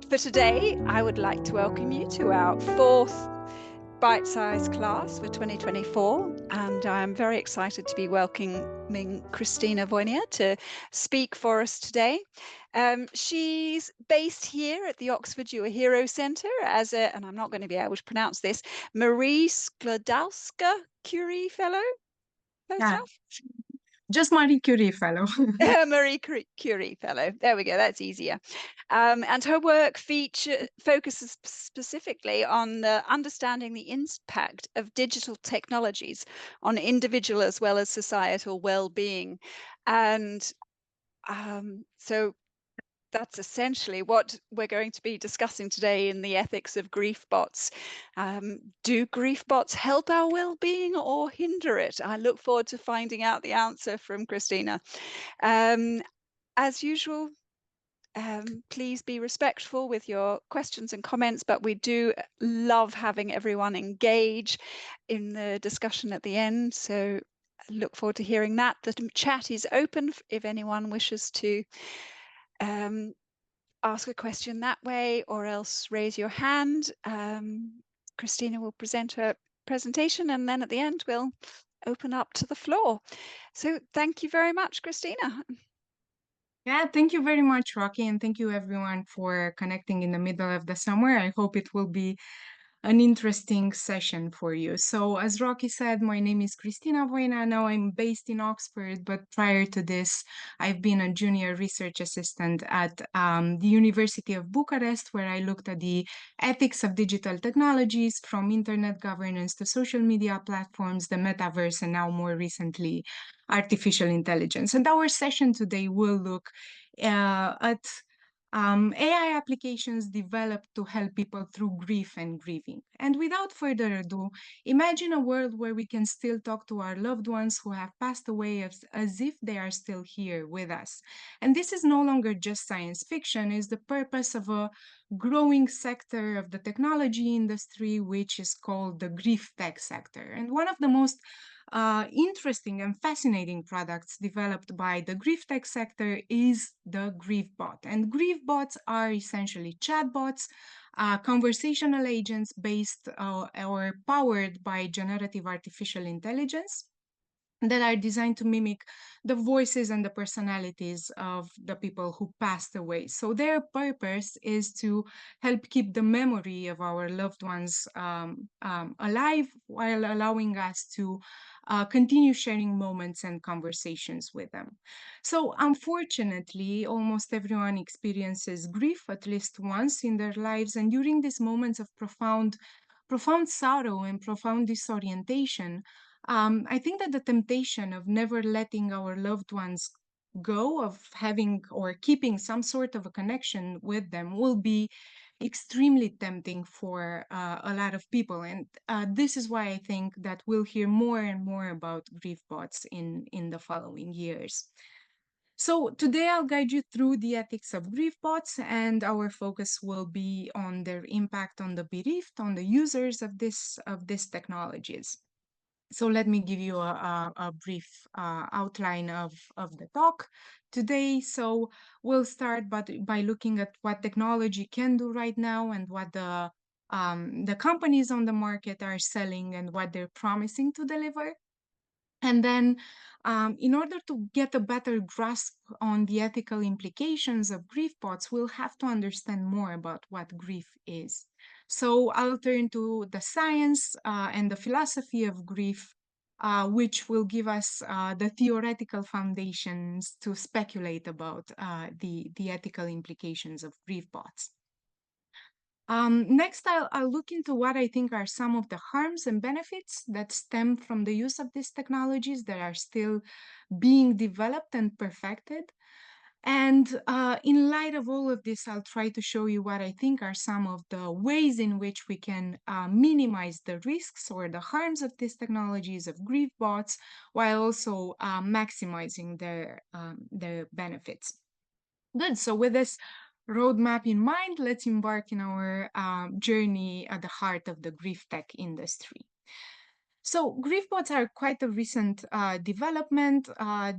For today, I would like to welcome you to our fourth bite-sized class for 2024, and I'm very excited to be welcoming Cristina Voinea to speak for us today. She's based here at the Oxford Uehiro Centre as a, and I'm not going to be able to pronounce this, Marie Sklodowska Curie Fellow. Yeah, just Marie Curie Fellow. Marie Curie Fellow. There we go. That's easier. And her work focuses specifically on understanding the impact of digital technologies on individual as well as societal well-being. And so that's essentially what we're going to be discussing today in the ethics of Griefbots. Do Griefbots help our well-being or hinder it? I look forward to finding out the answer from Cristina. As usual, please be respectful with your questions and comments, but we do love having everyone engage in the discussion at the end. So I look forward to hearing that. The chat is open if anyone wishes to ask a question that way, or else raise your hand. Cristina will present her presentation, and then at the end we'll open up to the floor. So thank you very much, Cristina. Yeah, thank you very much, Rocky, and thank you everyone for connecting in the middle of the summer. I hope it will be an interesting session for you. So, as Rocky said, my name is Cristina Voinea. Now I'm based in Oxford, but prior to this, I've been a junior research assistant at the University of Bucharest, where I looked at the ethics of digital technologies, from internet governance to social media platforms, the metaverse, and now more recently, artificial intelligence. And our session today will look at AI applications developed to help people through grief and grieving. And without further ado, imagine a world where we can still talk to our loved ones who have passed away as if they are still here with us. And this is no longer just science fiction, it's the purpose of a growing sector of the technology industry, which is called the grief tech sector. And one of the most interesting and fascinating products developed by the grief tech sector is the Griefbot. And Griefbots are essentially chatbots, conversational agents based or powered by generative artificial intelligence that are designed to mimic the voices and the personalities of the people who passed away. So their purpose is to help keep the memory of our loved ones alive while allowing us to continue sharing moments and conversations with them. So unfortunately, almost everyone experiences grief at least once in their lives, and during these moments of profound sorrow and profound disorientation, I think that the temptation of never letting our loved ones go, of having or keeping some sort of a connection with them, will be extremely tempting for a lot of people. And this is why I think that we'll hear more and more about grief bots in the following years. So today I'll guide you through the ethics of grief bots, and our focus will be on their impact on the bereaved, on the users of these technologies. So let me give you a brief outline of the talk today. So we'll start by looking at what technology can do right now and what the companies on the market are selling and what they're promising to deliver. And then, in order to get a better grasp on the ethical implications of grief bots, we'll have to understand more about what grief is. So I'll turn to the science and the philosophy of grief, which will give us the theoretical foundations to speculate about the ethical implications of grief bots. Next, I'll look into what I think are some of the harms and benefits that stem from the use of these technologies that are still being developed and perfected. And in light of all of this, I'll try to show you what I think are some of the ways in which we can minimize the risks or the harms of these technologies, of grief bots, while also maximizing their benefits. Good. So with this roadmap in mind, let's embark in our journey at the heart of the grief tech industry. So Griefbots are quite a recent development.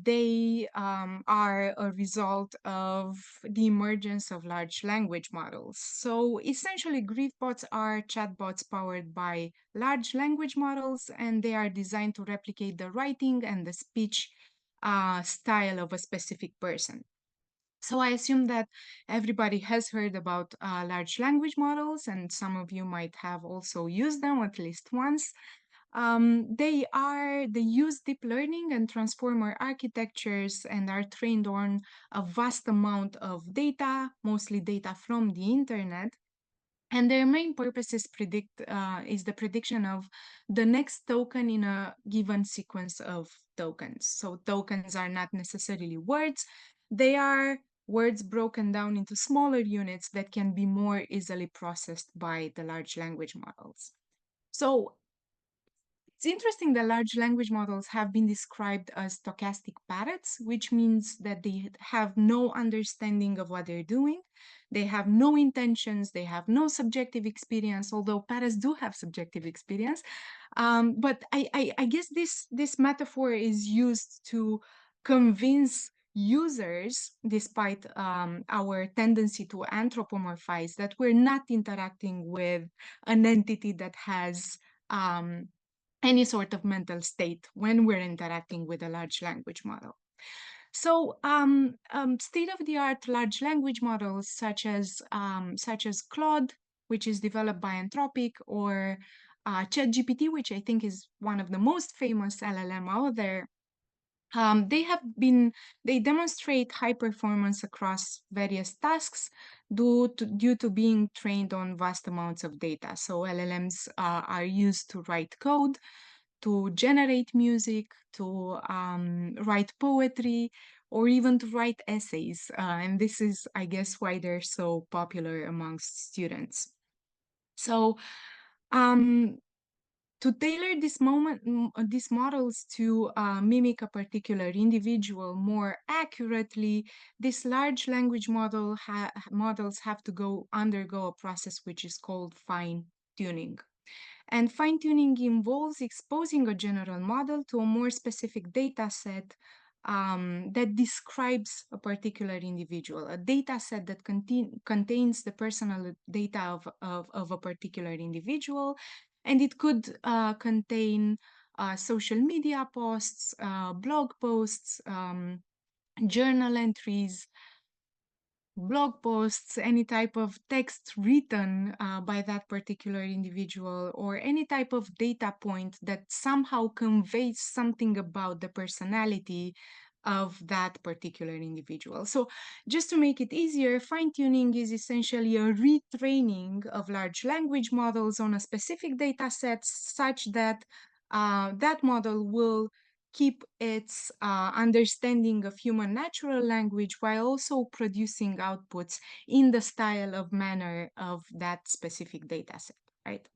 They are a result of the emergence of large language models. So essentially, Griefbots are chatbots powered by large language models, and they are designed to replicate the writing and the speech style of a specific person. So I assume that everybody has heard about large language models, and some of you might have also used them at least once. They use deep learning and transformer architectures and are trained on a vast amount of data, mostly data from the internet. And their main purpose is the prediction of the next token in a given sequence of tokens. So tokens are not necessarily words; they are words broken down into smaller units that can be more easily processed by the large language models. So it's interesting that large language models have been described as stochastic parrots, which means that they have no understanding of what they're doing. They have no intentions. They have no subjective experience, although parrots do have subjective experience. But I guess this metaphor is used to convince users, despite our tendency to anthropomorphize, that we're not interacting with an entity that has um, any sort of mental state when we're interacting with a large language model. So, state-of-the-art large language models such as Claude, which is developed by Anthropic, or ChatGPT, which I think is one of the most famous LLM out there. They demonstrate high performance across various tasks due to being trained on vast amounts of data. So LLMs are used to write code, to generate music, to write poetry, or even to write essays. And this is, I guess, why they're so popular amongst students. So, um, to tailor these models to mimic a particular individual more accurately, these large language models have to undergo a process which is called fine tuning. And fine tuning involves exposing a general model to a more specific data set that describes a particular individual, a data set that contains the personal data of a particular individual. And it could contain social media posts, blog posts, journal entries, blog posts, any type of text written by that particular individual, or any type of data point that somehow conveys something about the personality of that particular individual. So, just to make it easier, fine tuning is essentially a retraining of large language models on a specific data set such that that model will keep its understanding of human natural language while also producing outputs in the style of manner of that specific data set, right?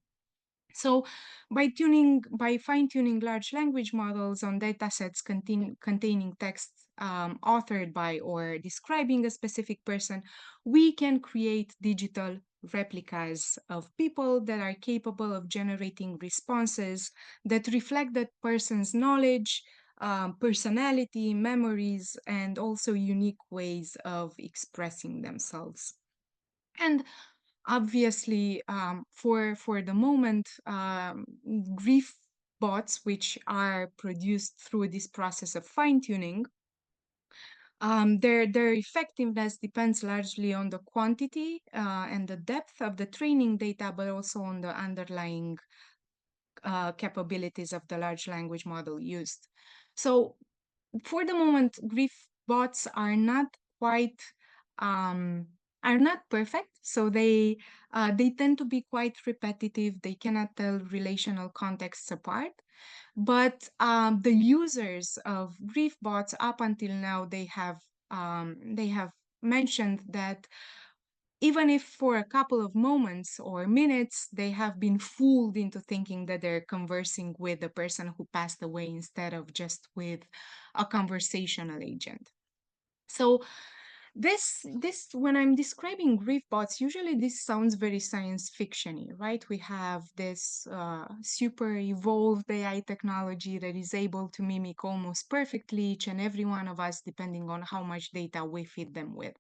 So by fine-tuning large language models on datasets containing text authored by or describing a specific person, we can create digital replicas of people that are capable of generating responses that reflect that person's knowledge, personality, memories, and also unique ways of expressing themselves. And obviously, for the moment, grief bots, which are produced through this process of fine tuning, their effectiveness depends largely on the quantity and the depth of the training data, but also on the underlying capabilities of the large language model used. So for the moment, grief bots are not quite are not perfect. So they tend to be quite repetitive. They cannot tell relational contexts apart. But the users of grief bots up until now they have mentioned that even if for a couple of moments or minutes, they have been fooled into thinking that they're conversing with the person who passed away instead of just with a conversational agent. So this when I'm describing Griefbots, usually this sounds very science fiction-y, right? We have this super evolved AI technology that is able to mimic almost perfectly each and every one of us, depending on how much data we feed them with.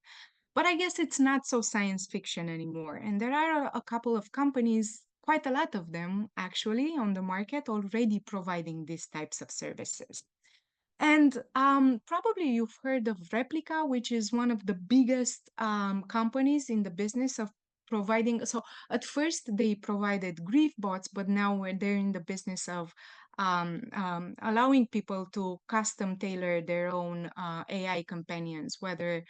But I guess it's not so science fiction anymore. And there are a couple of companies, quite a lot of them actually, on the market already providing these types of services. And probably you've heard of Replica, which is one of the biggest companies in the business of providing. So at first they provided Griefbots, but now they're in the business of allowing people to custom tailor their own AI companions, whether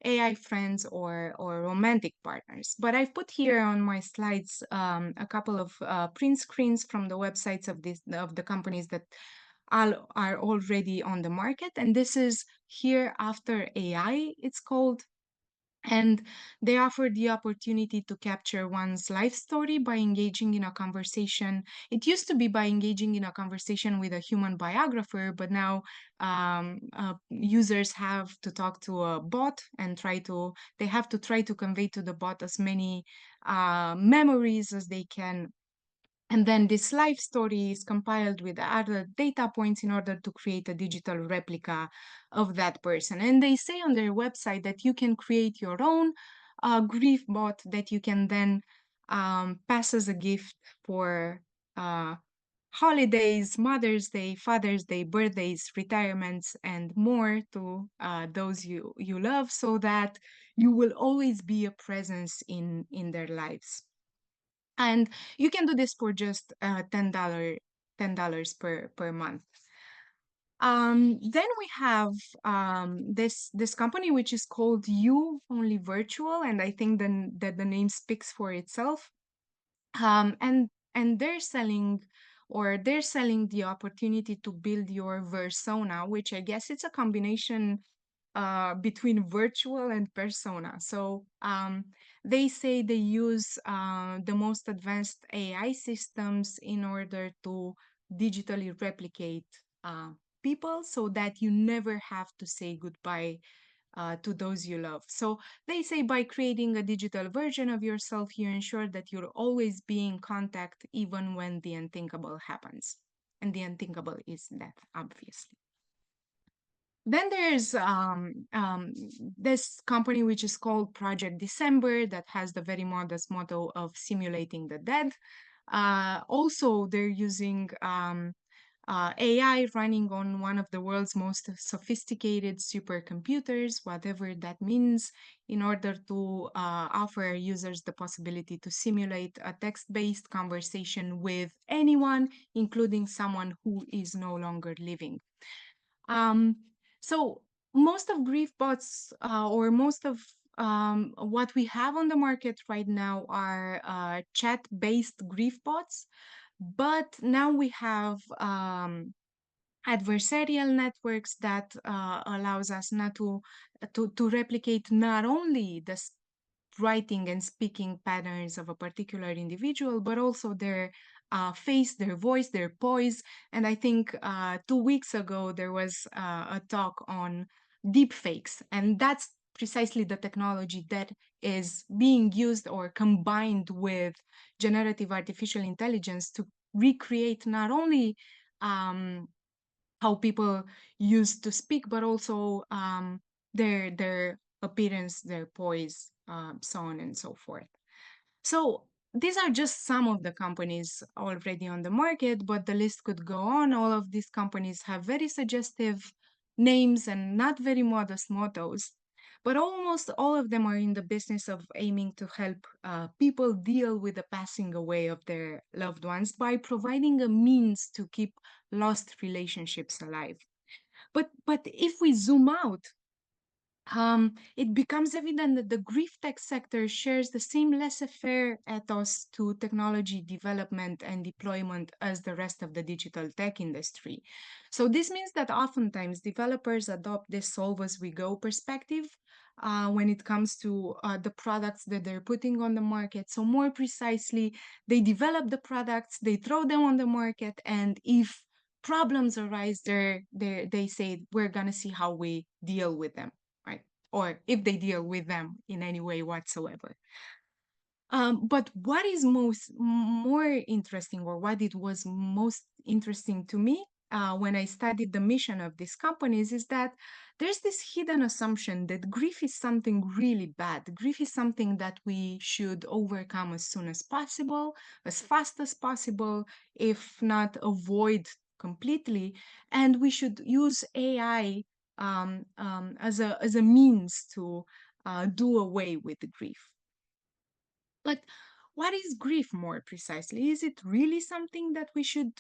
AI friends or romantic partners. But I've put here on my slides a couple of print screens from the websites of the companies that are already on the market. And this is HereAfter AI, it's called. And they offer the opportunity to capture one's life story by engaging in a conversation. It used to be by engaging in a conversation with a human biographer, but now users have to talk to a bot and they have to try to convey to the bot as many memories as they can, and then this life story is compiled with other data points in order to create a digital replica of that person. And they say on their website that you can create your own grief bot that you can then pass as a gift for holidays, Mother's Day, Father's Day, birthdays, retirements, and more to those you love, so that you will always be a presence in their lives. And you can do this for just $10 per month. Then we have this company which is called You Only Virtual, and I think then that the name speaks for itself. And they're selling the opportunity to build your persona, which I guess it's a combination between virtual and persona. So they say they use the most advanced AI systems in order to digitally replicate people so that you never have to say goodbye to those you love. So they say by creating a digital version of yourself, you ensure that you'll always be in contact even when the unthinkable happens. And the unthinkable is death, obviously. Then there's this company which is called Project December that has the very modest motto of simulating the dead. Also, they're using AI running on one of the world's most sophisticated supercomputers, whatever that means, in order to offer users the possibility to simulate a text-based conversation with anyone, including someone who is no longer living. Um, so most of Griefbots or most of what we have on the market right now are chat-based Griefbots, but now we have adversarial networks that allows us not to replicate not only the writing and speaking patterns of a particular individual, but also their face, their voice, their poise. And I think 2 weeks ago, there was a talk on deep fakes. And that's precisely the technology that is being used or combined with generative artificial intelligence to recreate not only how people used to speak, but also their appearance, their poise, so on and so forth. So these are just some of the companies already on the market, but the list could go on. All of these companies have very suggestive names and not very modest mottos, but almost all of them are in the business of aiming to help people deal with the passing away of their loved ones by providing a means to keep lost relationships alive. But if we zoom out, it becomes evident that the grief tech sector shares the same laissez-faire ethos to technology development and deployment as the rest of the digital tech industry. So this means that oftentimes developers adopt this solve-as-we-go perspective when it comes to the products that they're putting on the market. So more precisely, they develop the products, they throw them on the market, and if problems arise, they say, we're going to see how we deal with them. Right. or if they deal with them in any way whatsoever. But what is more interesting, or what it was most interesting to me when I studied the mission of these companies, is that there's this hidden assumption that grief is something really bad. Grief is something that we should overcome as soon as possible, as fast as possible, if not avoid completely. And we should use AI as a means to do away with the grief. But what is grief more precisely? Is it really something that we should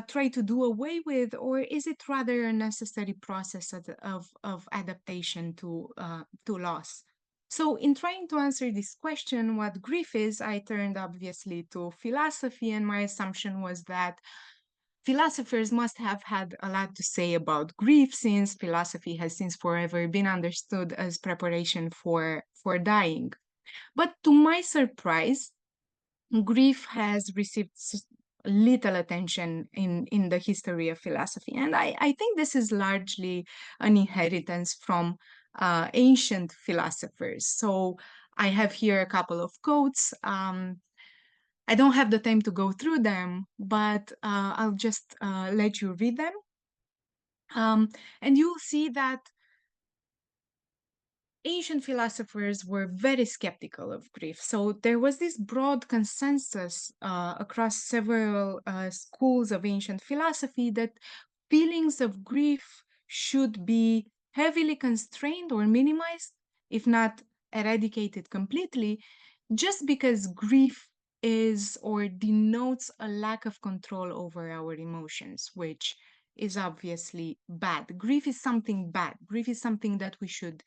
try to do away with, or is it rather a necessary process of adaptation to loss? So, in trying to answer this question, what grief is, I turned obviously to philosophy, and my assumption was that philosophers must have had a lot to say about grief, since philosophy has since forever been understood as preparation for dying. But to my surprise, grief has received little attention in the history of philosophy. And I think this is largely an inheritance from ancient philosophers. So I have here a couple of quotes. I don't have the time to go through them, but I'll just let you read them. And you'll see that ancient philosophers were very skeptical of grief. So there was this broad consensus across several schools of ancient philosophy that feelings of grief should be heavily constrained or minimized, if not eradicated completely, just because grief is or denotes a lack of control over our emotions, which is obviously bad. Grief is something bad. Grief is something that we should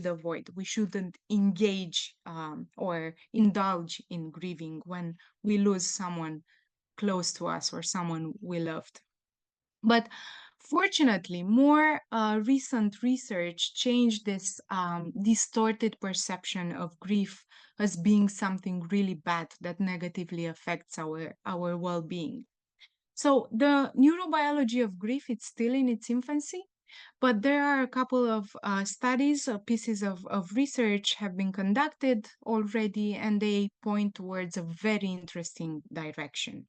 avoid. We shouldn't engage or indulge in grieving when we lose someone close to us or someone we loved. But fortunately, more recent research changed this distorted perception of grief as being something really bad that negatively affects our well-being. So the neurobiology of grief, it's still in its infancy, but there are a couple of studies, pieces of research have been conducted already, and they point towards a very interesting direction.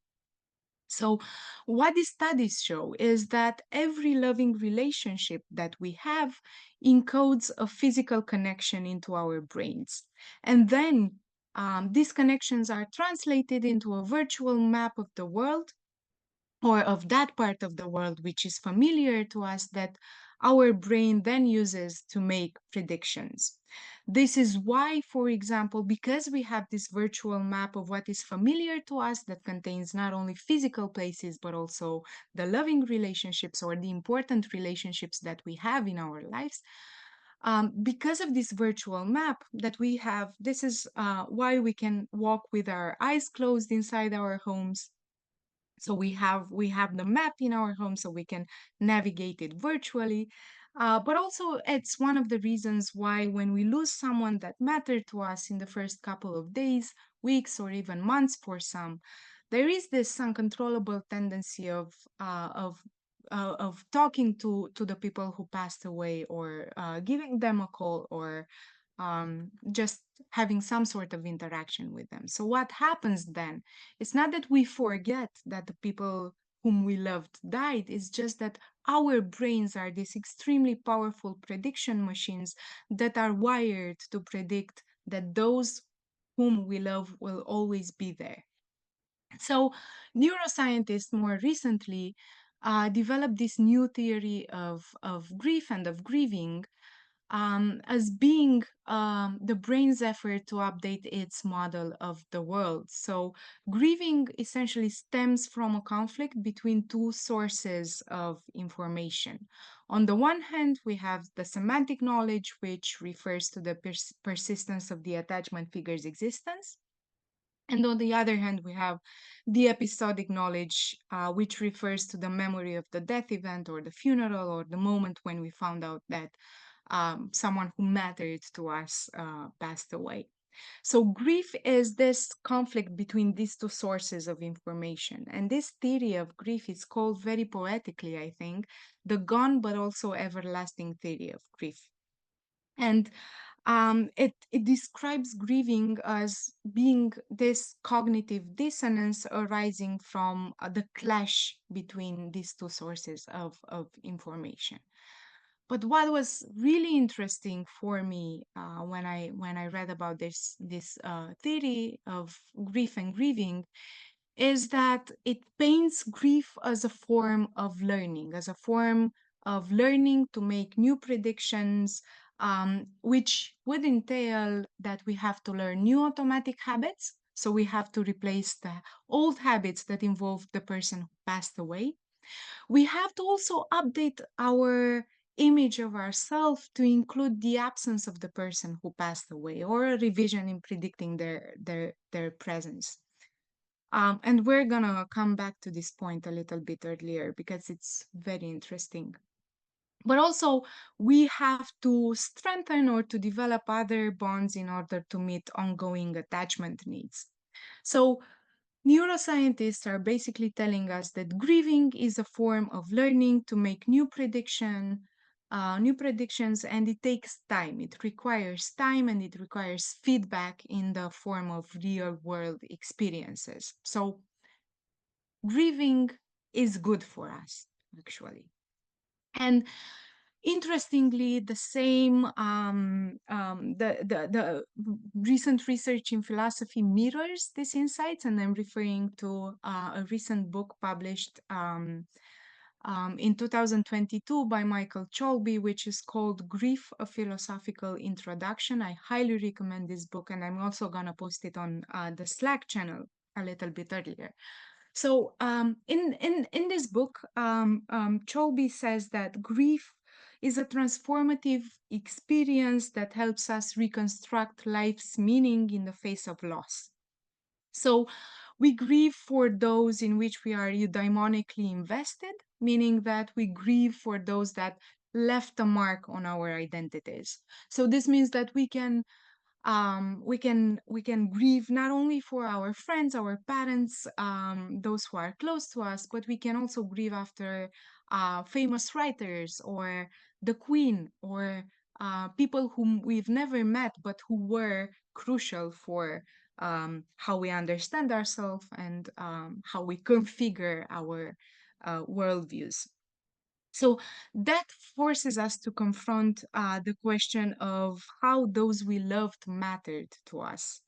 So, what these studies show is that every loving relationship that we have encodes a physical connection into our brains. And then these connections are translated into a virtual map of the world, or of that part of the world which is familiar to us, that our brain then uses to make predictions. This is why, for example, because we have this virtual map of what is familiar to us that contains not only physical places, but also the loving relationships or the important relationships that we have in our lives. Because of this virtual map that we have, this is why we can walk with our eyes closed inside our homes. So we have the map in our home, so we can navigate it virtually. But also, it's one of the reasons why when we lose someone that mattered to us in the first couple of days, weeks, or even months for some, there is this uncontrollable tendency of talking to the people who passed away, or giving them a call, or just having some sort of interaction with them. So what happens then? It's not that we forget that the people whom we loved died. It's just that our brains are these extremely powerful prediction machines that are wired to predict that those whom we love will always be there. So, neuroscientists more recently developed this new theory of grief and of grieving, as being the brain's effort to update its model of the world. So, grieving essentially stems from a conflict between two sources of information. On the one hand, we have the semantic knowledge, which refers to the persistence of the attachment figure's existence. And on the other hand, we have the episodic knowledge, which refers to the memory of the death event or the funeral or the moment when we found out that someone who mattered to us passed away. So, grief is this conflict between these two sources of information. And this theory of grief is called very poetically, I think, the gone but also everlasting theory of grief. And it describes grieving as being this cognitive dissonance arising from the clash between these two sources of information. But what was really interesting for me when I read about this theory of grief and grieving is that it paints grief as a form of learning, as a form of learning to make new predictions, which would entail that we have to learn new automatic habits. So we have to replace the old habits that involve the person who passed away. We have to also update our image of ourselves to include the absence of the person who passed away, or a revision in predicting their presence. And we're gonna come back to this point a little bit earlier because it's very interesting. But also, we have to strengthen or to develop other bonds in order to meet ongoing attachment needs. So, neuroscientists are basically telling us that grieving is a form of learning to make new predictions, and it takes time. It requires time and it requires feedback in the form of real world experiences. So grieving is good for us, actually. And interestingly, the same the recent research in philosophy mirrors these insights, and I'm referring to a recent book published in 2022 by Michael Cholby, which is called Grief: A Philosophical Introduction. I highly recommend this book, and I'm also gonna post it on the Slack channel a little bit earlier. So in this book, Cholby says that grief is a transformative experience that helps us reconstruct life's meaning in the face of loss. So we grieve for those in which we are eudaimonically invested, meaning that we grieve for those that left a mark on our identities. So this means that we can grieve not only for our friends, our parents, those who are close to us, but we can also grieve after famous writers or the Queen, or people whom we've never met but who were crucial for how we understand ourselves and how we configure our worldviews. So that forces us to confront the question of how those we loved mattered to us,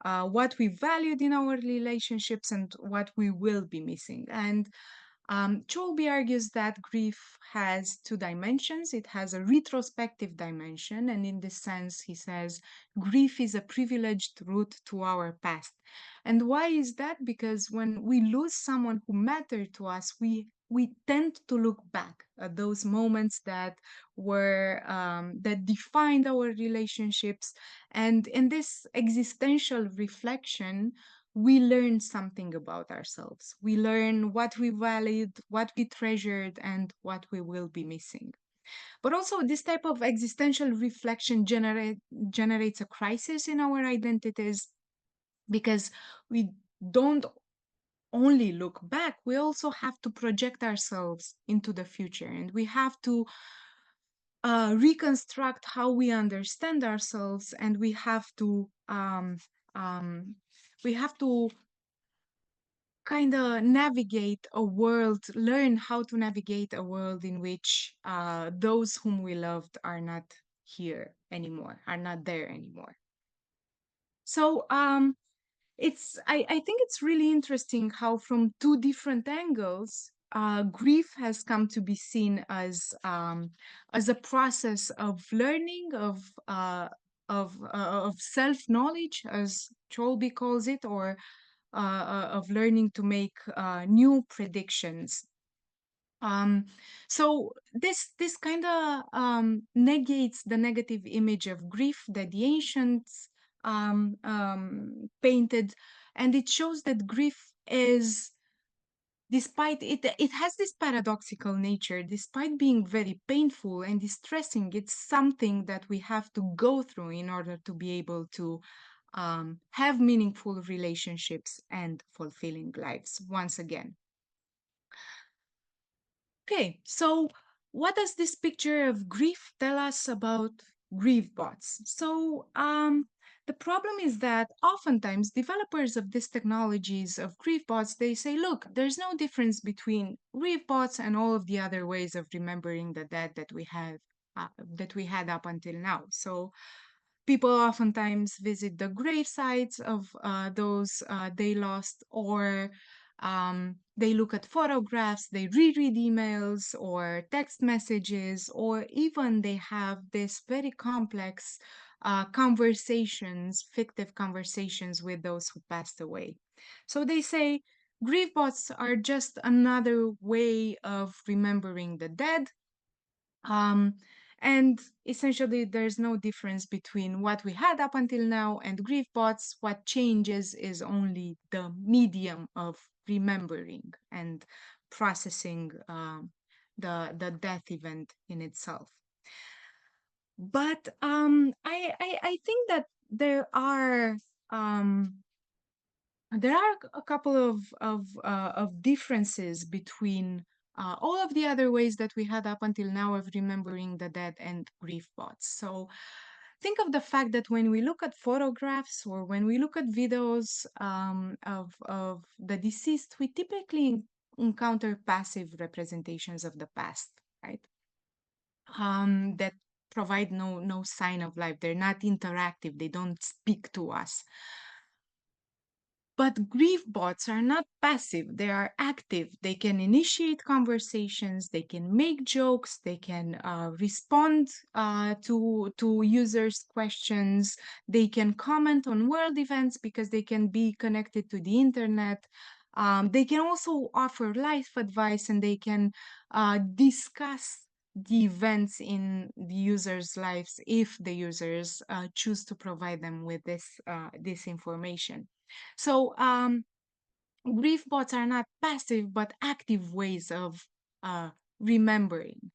what we valued in our relationships, and what we will be missing. And Cholby argues that grief has two dimensions. It has a retrospective dimension, and in this sense, he says grief is a privileged route to our past. And why is that? Because when we lose someone who mattered to us, we tend to look back at those moments that were that defined our relationships, and in this existential reflection we learn something about ourselves. We learn what we valued, what we treasured, and what we will be missing. But also, this type of existential reflection generates a crisis in our identities, because we don't only look back, we also have to project ourselves into the future, and we have to reconstruct how we understand ourselves, and um, we have to kind of navigate a world, learn how to navigate a world in which those whom we loved are not here anymore, are not there anymore. So I think it's really interesting how from two different angles, grief has come to be seen as a process of learning, of self-knowledge, as Cholby calls it, or of learning to make new predictions. So this kind of negates the negative image of grief that the ancients painted, and it shows that grief is, despite it has this paradoxical nature, despite being very painful and distressing, it's something that we have to go through in order to be able to have meaningful relationships and fulfilling lives once again. Okay, so what does this picture of grief tell us about Griefbots. So the problem is that oftentimes developers of these technologies of Griefbots, they say, look, there's no difference between Griefbots and all of the other ways of remembering the dead that we had up until now. So people oftentimes visit the grave sites of those they lost, or they look at photographs, they reread emails or text messages, or even they have this very complex conversations, fictive conversations with those who passed away. So they say grief bots are just another way of remembering the dead. um, and essentially, there's no difference between what we had up until now and Griefbots. What changes is only the medium of remembering and processing the death event in itself. But I think that um, there are a couple of differences between all of the other ways that we had up until now of remembering the dead and grief bots. So think of the fact that when we look at photographs or when we look at videos of the deceased, we typically encounter passive representations of the past, right? That provide no sign of life. They're not interactive. They don't speak to us. But grief bots are not passive, they are active. They can initiate conversations, they can make jokes, they can respond to users' questions, they can comment on world events because they can be connected to the internet. They can also offer life advice, and they can discuss the events in the users' lives if the users choose to provide them with this information. So grief bots are not passive but active ways of remembering.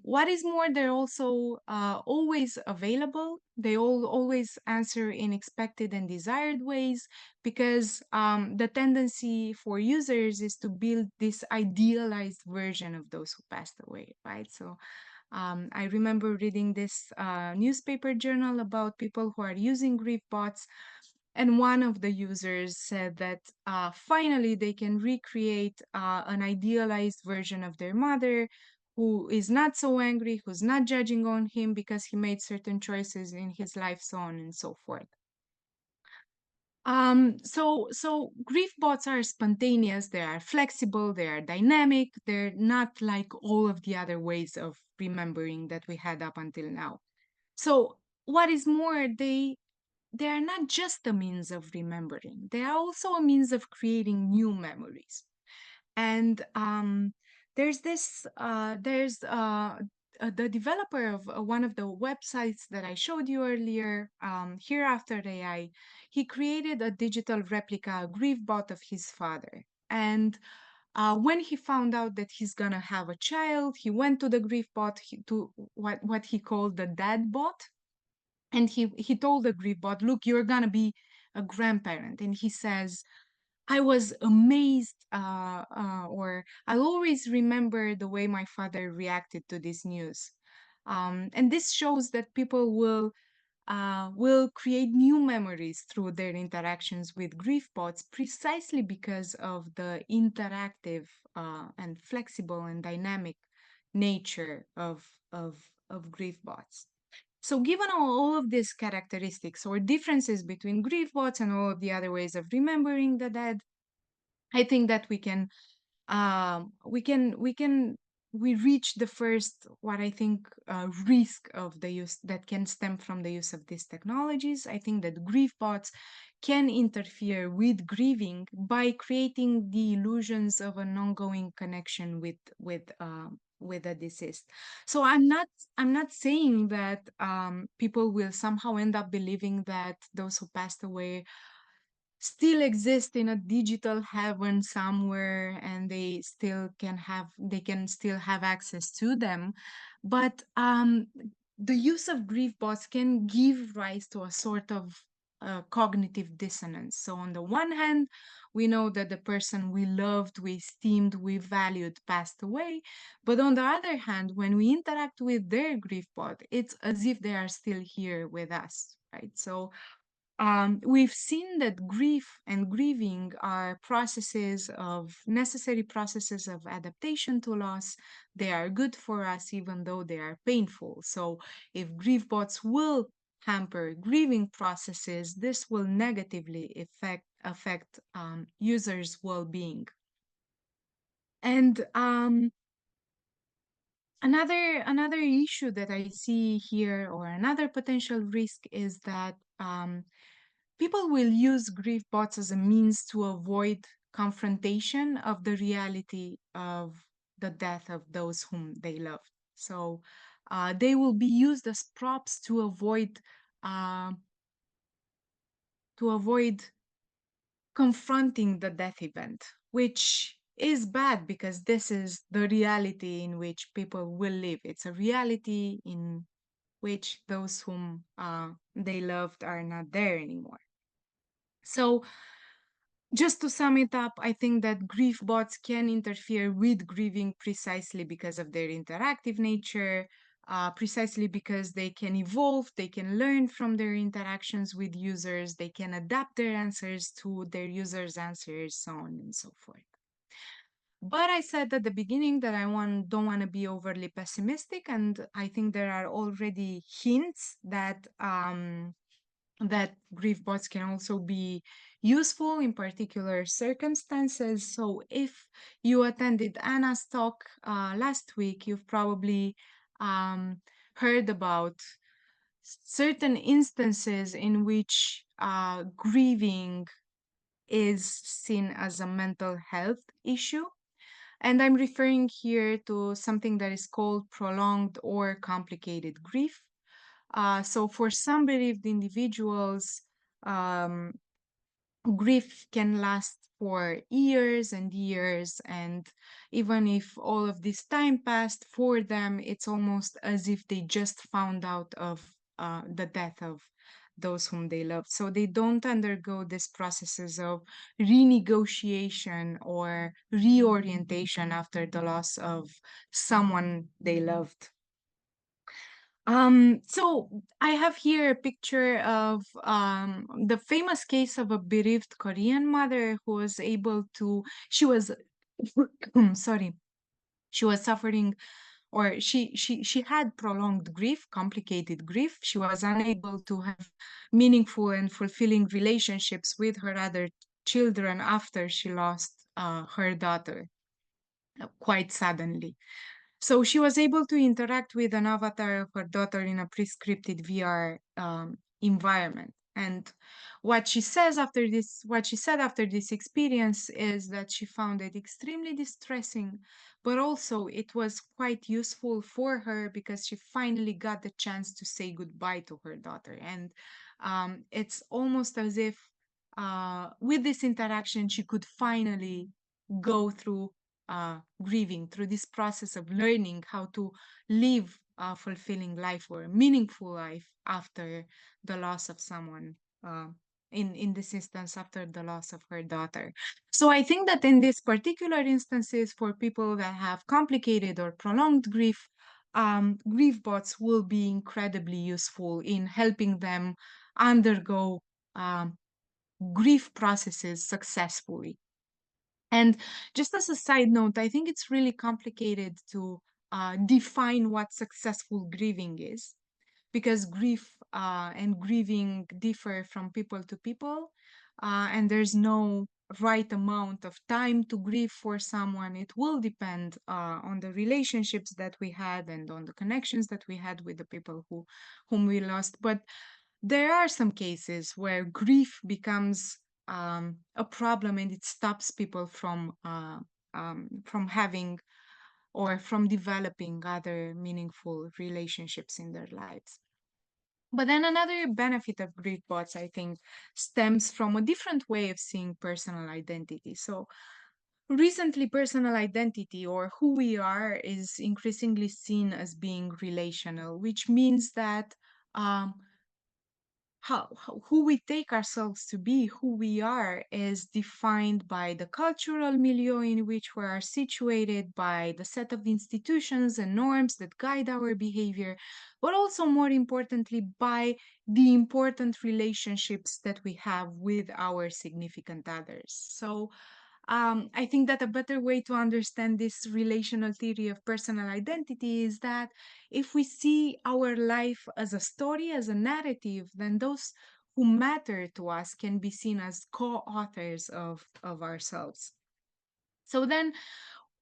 What is more, they're also always available. They always answer in expected and desired ways, because the tendency for users is to build this idealized version of those who passed away, right? So I remember reading this newspaper journal about people who are using grief bots, and one of the users said that finally they can recreate an idealized version of their mother who is not so angry, who's not judging on him because he made certain choices in his life, so on and so forth. So grief bots are spontaneous, they are flexible, they are dynamic, they're not like all of the other ways of remembering that we had up until now. So what is more, they are not just a means of remembering, they are also a means of creating new memories. And there's the developer of one of the websites that I showed you earlier, HereAfter AI. He created a digital replica, a grief bot of his father. And when he found out that he's gonna have a child, he went to the grief bot, to what he called the dad bot, and he told the grief bot, look, you're gonna be a grandparent. And he says, I was amazed, or I'll always remember the way my father reacted to this news. And this shows that people will create new memories through their interactions with grief bots, precisely because of the interactive and flexible and dynamic nature of grief bots. So given all of these characteristics or differences between grief bots and all of the other ways of remembering the dead, I think that we reach the first, what I think, risk of the use that can stem from the use of these technologies. I think that grief bots can interfere with grieving by creating the illusions of an ongoing connection with the deceased. So I'm not saying that people will somehow end up believing that those who passed away still exist in a digital heaven somewhere, and they can still have access to them. But the use of grief bots can give rise to a sort of cognitive dissonance. So, on the one hand, we know that the person we loved, we esteemed, we valued passed away. But on the other hand, when we interact with their grief bot, it's as if they are still here with us, right? So, we've seen that grief and grieving are necessary processes of adaptation to loss. They are good for us, even though they are painful. So, if grief bots will hamper grieving processes, this will negatively affect users' well-being. And another issue that I see here, or another potential risk, is that people will use grief bots as a means to avoid confrontation of the reality of the death of those whom they loved. So they will be used as props uh, to avoid confronting the death event, which is bad because this is the reality in which people will live. It's a reality in which those whom they loved are not there anymore. So, just to sum it up, I think that grief bots can interfere with grieving precisely because of their interactive nature, precisely because they can evolve, they can learn from their interactions with users, they can adapt their answers to their users' answers, so on and so forth. But I said at the beginning that don't want to be overly pessimistic, and I think there are already hints that grief bots can also be useful in particular circumstances. So, if you attended Anna's talk last week, you've probably heard about certain instances in which grieving is seen as a mental health issue. And I'm referring here to something that is called prolonged or complicated grief. So, for some bereaved individuals, um, grief can last for years and years. And even if all of this time passed for them, it's almost as if they just found out of the death of those whom they loved. So they don't undergo these processes of renegotiation or reorientation after the loss of someone they loved. So I have here a picture of the famous case of a bereaved Korean mother who was able to, she was, sorry, she was suffering, or she had prolonged grief, complicated grief. She was unable to have meaningful and fulfilling relationships with her other children after she lost her daughter quite suddenly. So she was able to interact with an avatar of her daughter in a prescripted VR environment. And what she said after this experience is that she found it extremely distressing, but also it was quite useful for her because she finally got the chance to say goodbye to her daughter. And it's almost as if with this interaction, she could finally go through grieving, through this process of learning how to live a fulfilling life or a meaningful life after the loss of someone. In this instance, after the loss of her daughter. So I think that in this particular instances, for people that have complicated or prolonged grief, grief bots will be incredibly useful in helping them undergo grief processes successfully. And just as a side note, I think it's really complicated to define what successful grieving is, because grief and grieving differ from people to people, and there's no right amount of time to grieve for someone. It will depend on the relationships that we had and on the connections that we had with the people whom we lost. But there are some cases where grief becomes a problem, and it stops people from having or from developing other meaningful relationships in their lives. But then another benefit of grief bots, I think, stems from a different way of seeing personal identity. So recently, personal identity, or who we are, is increasingly seen as being relational, which means that um, who we take ourselves to be, who we are, is defined by the cultural milieu in which we are situated, by the set of institutions and norms that guide our behavior, but also more importantly, by the important relationships that we have with our significant others. So I think that a better way to understand this relational theory of personal identity is that if we see our life as a story, as a narrative, then those who matter to us can be seen as co-authors of ourselves. So then,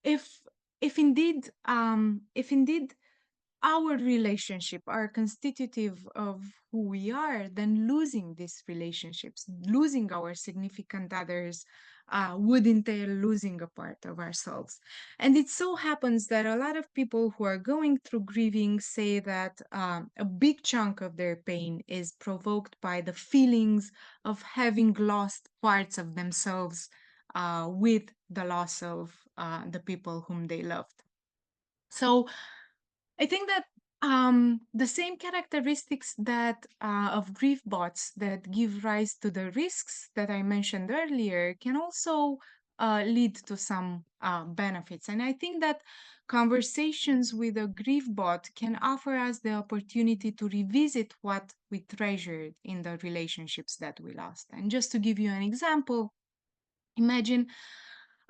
if if indeed our relationship are constitutive of who we are, then losing these relationships, losing our significant others, would entail losing a part of ourselves. And it so happens that a lot of people who are going through grieving say that a big chunk of their pain is provoked by the feelings of having lost parts of themselves with the loss of the people whom they loved. So I think that the same characteristics that of grief bots that give rise to the risks that I mentioned earlier can also lead to some benefits. And I think that conversations with a grief bot can offer us the opportunity to revisit what we treasured in the relationships that we lost. And just to give you an example, imagine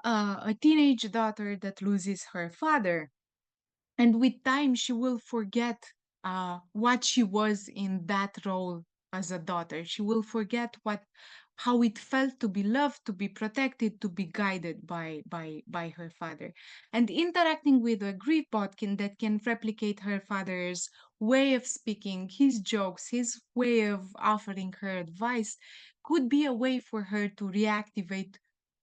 a teenage daughter that loses her father, and with time she will forget what she was in that role as a daughter. She will forget what how it felt to be loved, to be protected, to be guided by her father. And interacting with a grief bot that can replicate her father's way of speaking, his jokes, his way of offering her advice, could be a way for her to reactivate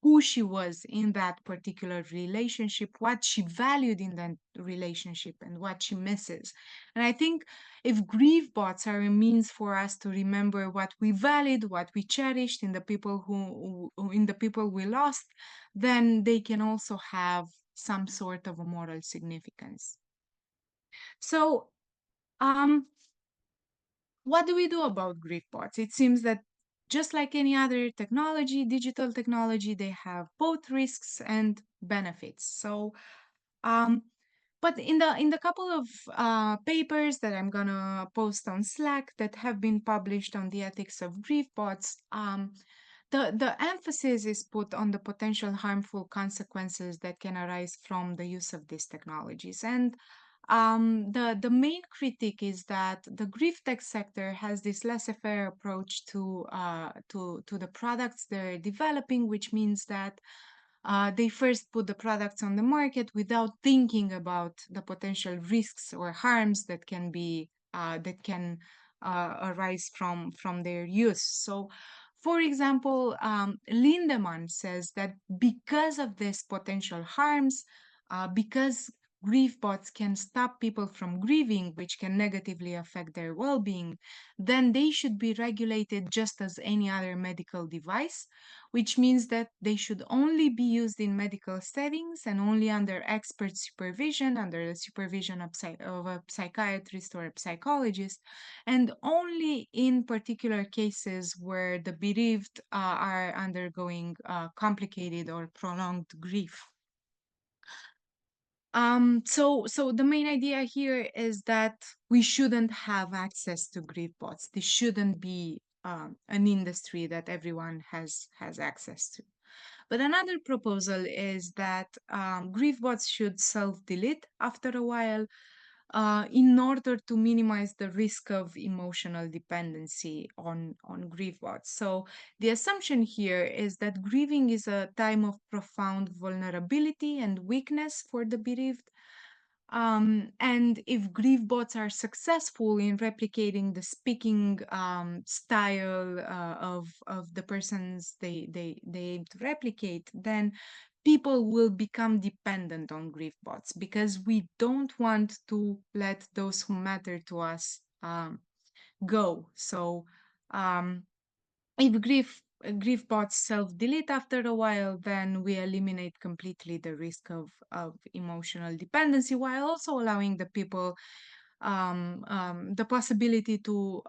who she was in that particular relationship, what she valued in that relationship, and what she misses. And I think if grief bots are a means for us to remember what we valued, what we cherished in the people in the people we lost, then they can also have some sort of a moral significance. So, um, what do we do about grief bots? It seems that just like any other technology, digital technology, they have both risks and benefits. So, um, but in the couple of papers that I'm gonna post on Slack that have been published on the ethics of grief bots, the emphasis is put on the potential harmful consequences that can arise from the use of these technologies. And the main critique is that the grief tech sector has this laissez-faire approach to the products they're developing, which means that they first put the products on the market without thinking about the potential risks or harms that can be that can arise from their use. So, for example, Lindemann says that because of these potential harms, because grief bots can stop people from grieving, which can negatively affect their well-being, then they should be regulated just as any other medical device, which means that they should only be used in medical settings and only under expert supervision, under the supervision of a psychiatrist or a psychologist, and only in particular cases where the bereaved are undergoing complicated or prolonged grief. So the main idea here is that we shouldn't have access to grief bots. This shouldn't be an industry that everyone has access to. But another proposal is that grief bots should self-delete after a while in order to minimize the risk of emotional dependency on grief bots. So the assumption here is that grieving is a time of profound vulnerability and weakness for the bereaved. And if grief bots are successful in replicating the speaking style of the persons they aim to replicate, then people will become dependent on grief bots because we don't want to let those who matter to us go. So um, if grief bots self-delete after a while, then we eliminate completely the risk of emotional dependency while also allowing the people the possibility to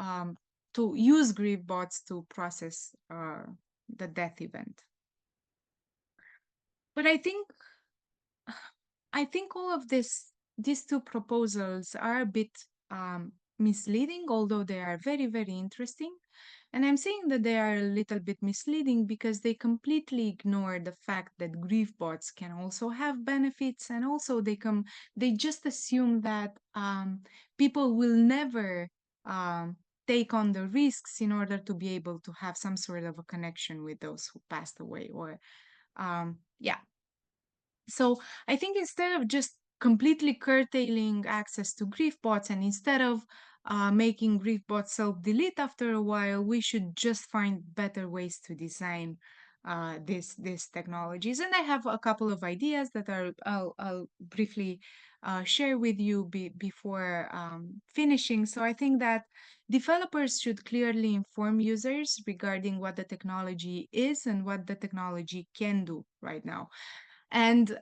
to use Griefbots to process the death event. But I think all of these two proposals are a bit misleading, although they are very, very interesting. And I'm saying that they are a little bit misleading because they completely ignore the fact that Griefbots can also have benefits, and also they just assume that people will never um, take on the risks in order to be able to have some sort of a connection with those who passed away, or yeah. So I think instead of just completely curtailing access to Griefbots, and instead of making Griefbots self-delete after a while, we should just find better ways to design these technologies. And I have a couple of ideas that I'll briefly share with you before finishing. So I think that developers should clearly inform users regarding what the technology is and what the technology can do right now. And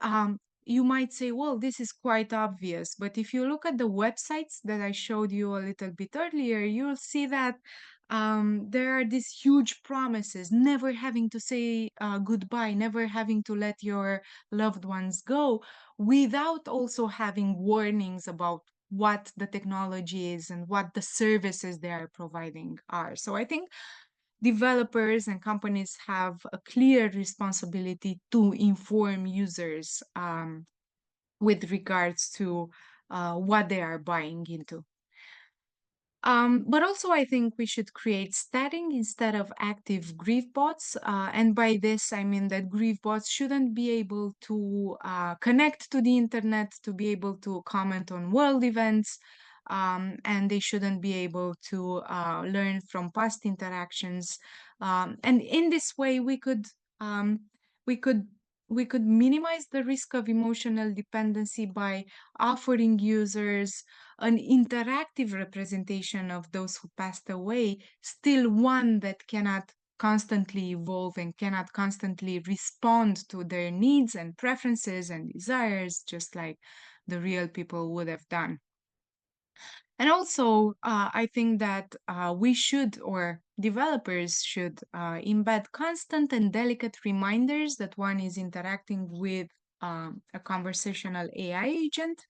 you might say, well, this is quite obvious. But if you look at the websites that I showed you a little bit earlier, you'll see that there are these huge promises, never having to say goodbye, never having to let your loved ones go, without also having warnings about what the technology is and what the services they are providing are. So I think developers and companies have a clear responsibility to inform users with regards to what they are buying into. But also, I think we should create static instead of active Griefbots. And by this, I mean that Griefbots shouldn't be able to connect to the internet to be able to comment on world events. And they shouldn't be able to learn from past interactions. And in this way, we could we could minimize the risk of emotional dependency by offering users an interactive representation of those who passed away, still one that cannot constantly evolve and cannot constantly respond to their needs and preferences and desires, just like the real people would have done. And also, I think that we should, or developers should, embed constant and delicate reminders that one is interacting with a conversational AI agent.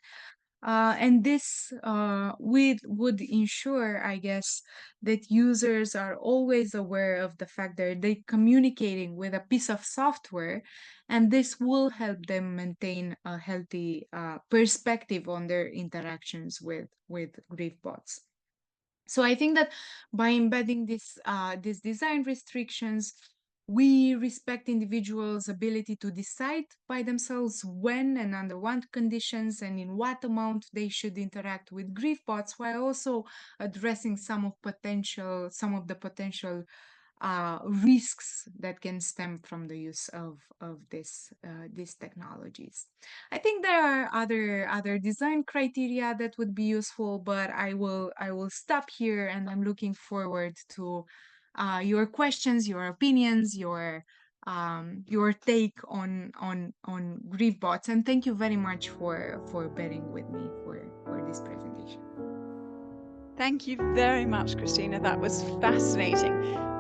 And this would ensure, I guess, that users are always aware of the fact that they're communicating with a piece of software, and this will help them maintain a healthy perspective on their interactions with Griefbots. So I think that by embedding these design restrictions, we respect individuals' ability to decide by themselves when and under what conditions and in what amount they should interact with Griefbots, while also addressing some of the potential risks that can stem from the use of these technologies. I think there are other design criteria that would be useful, but I will stop here, and I'm looking forward to your questions, your opinions, your take on Griefbots, and thank you very much for bearing with me for this presentation. Thank you very much, Cristina. That was fascinating.